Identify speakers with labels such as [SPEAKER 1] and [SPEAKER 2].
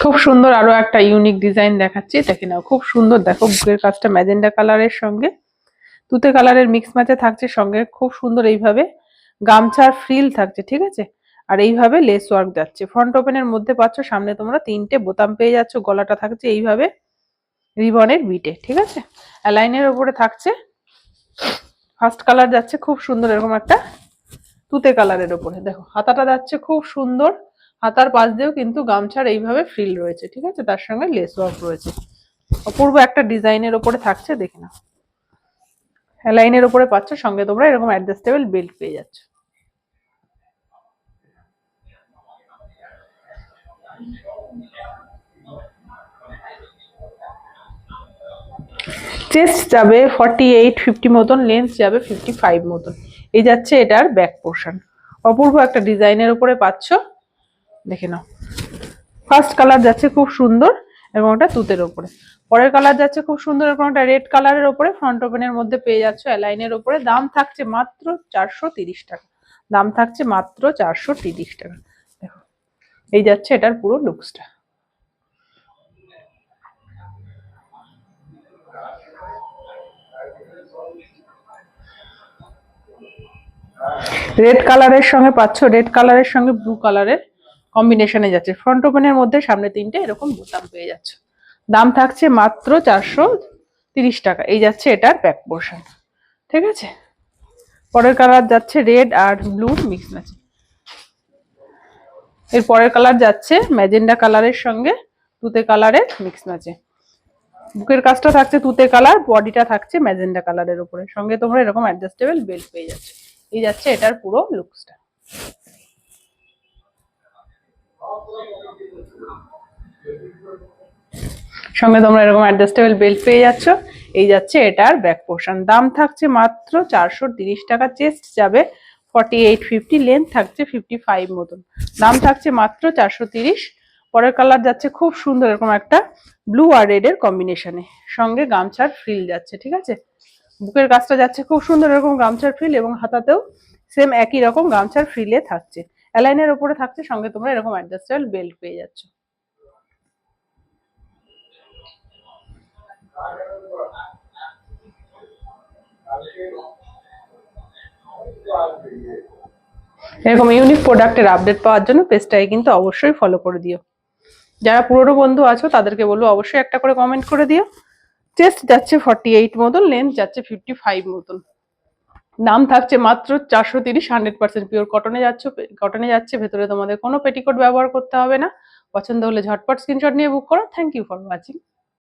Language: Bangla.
[SPEAKER 1] খুব সুন্দর আরো একটা ইউনিক ডিজাইন দেখাচ্ছি, দেখে নাও। খুব সুন্দর, দেখো বুকের কাজটা ম্যাজেন্ডা কালারের সঙ্গে তুতে কালারের মিক্স ম্যাচে থাকছে, সঙ্গে খুব সুন্দর এইভাবে গামছার ফ্রিল থাকছে, ঠিক আছে। আর এইভাবে লেস ওয়ার্ক যাচ্ছে। ফ্রন্ট ওপেনের মধ্যে পাচ্ছ, সামনে তোমরা 3টে বোতাম পেয়ে যাচ্ছ, গলাটা থাকছে এইভাবে রিবনের বিটে, ঠিক আছে। অ্যালাইনের উপরে থাকছে ফার্স্ট কালার যাচ্ছে খুব সুন্দর এরকম একটা তুতে কালারের উপরে। দেখো হাতাটা যাচ্ছে খুব সুন্দর, হাতার পাশ দিয়েও কিন্তু গামছার এইভাবে ফ্রিল রয়েছে, ঠিক আছে। তার সঙ্গে লেস ওয়ার্ক রয়েছে, অপূর্ব একটা ডিজাইনের উপরে থাকছে, দেখে নাও। লাইনের উপরে পাচ্ছ, সঙ্গে তোমরা এরকম অ্যাডজাস্টেবল বেল্ট পেয়ে যাচ্ছ। চেস্ট যাবে 48-50 মতন, লেন্থ যাবে 55 মতন। এই যাচ্ছে এটার ব্যাক পোর্শন। অপূর্ব একটা ডিজাইনের উপরে পাচ্ছ, দেখে নাও। ফার্স্ট কালার যাচ্ছে খুব সুন্দর এবং ওটা তুতের উপরে। পরের কালার যাচ্ছে খুব সুন্দর এবং একটা রেড কালারের উপরে, ফ্রন্ট ওপেনের মধ্যে পেয়ে যাচ্ছ অ্যালাইনের উপরে। দাম থাকছে মাত্র 430 টাকা। দাম থাকছে মাত্র 430 টাকা। দেখো এই যাচ্ছে এটার পুরো লুকসটা। রেড কালারের সঙ্গে পাচ্ছ, রেড কালারের সঙ্গে ব্লু কালারের কম্বিনেশনে যাচ্ছে। ফ্রন্ট ওপেনের মধ্যে সামনে 3টে এরকম বোতাম পেয়ে যাচ্ছে। দাম থাকছে মাত্র 430 টাকা। এই যাচ্ছে এটার ব্যাক পোর্শন, ঠিক আছে। পরের কালার যাচ্ছে রেড আর ব্লু মিক্স আছে। এর পরের কালার যাচ্ছে ম্যাজেন্ডা কালারের সঙ্গে তুতে কালারের মিক্স ম্যাচে। বুকের কাজটা থাকছে তুতে কালার, বডিটা থাকছে ম্যাজেন্ডা কালারের উপরে, সঙ্গে তোমরা এরকম অ্যাডজাস্টেবল বেল্ট পেয়ে যাচ্ছে। এই যাচ্ছে এটার পুরো লুকসটা। সঙ্গে তোমরা এরকম অ্যাডজাস্টেবল বেল্ট পেয়ে যাচ্ছ। এই যাচ্ছে এটার ব্যাক পোর্শন। দাম থাকছে মাত্র 430 টাকা। চেস্ট যাবে 48-50, লেন্থ থাকছে 55 মতন। দাম থাকছে মাত্র 430। পরের কালার যাচ্ছে খুব সুন্দর এরকম একটা ব্লু আর রেড এর কম্বিনেশনে, সঙ্গে গামছার ফ্রিল যাচ্ছে, ঠিক আছে। বুকের কাজটা যাচ্ছে খুব সুন্দর এরকম গামছার ফ্রিল এবং হাতাতেও সেম একই রকম গামছার ফ্রিলে থাকছে। অ্যালাইনের উপরে থাকছে, সঙ্গে তোমরা এরকম অ্যাডজাস্টেবল বেল্ট পেয়ে যাচ্ছ। এরকম ইউনিক প্রোডাক্টের আপডেট পাওয়ার জন্য পেজটাকে কিন্তু অবশ্যই ফলো করে দিও। যারা পুরনো বন্ধু আছো তাদেরকে বলবো অবশ্যই একটা করে কমেন্ট করে দিও। চেস্ট যাচ্ছে 48 মতন, লেন্থ যাচ্ছে 55 মতন। দাম থাকছে মাত্র 430। 100% পিওর কটনে যাচ্ছে। ভেতরে তোমাদের কোনো পেটিকোট ব্যবহার করতে হবে না। পছন্দ হলে ঝটপট স্ক্রিনশট নিয়ে বুক করো। Thank you for watching.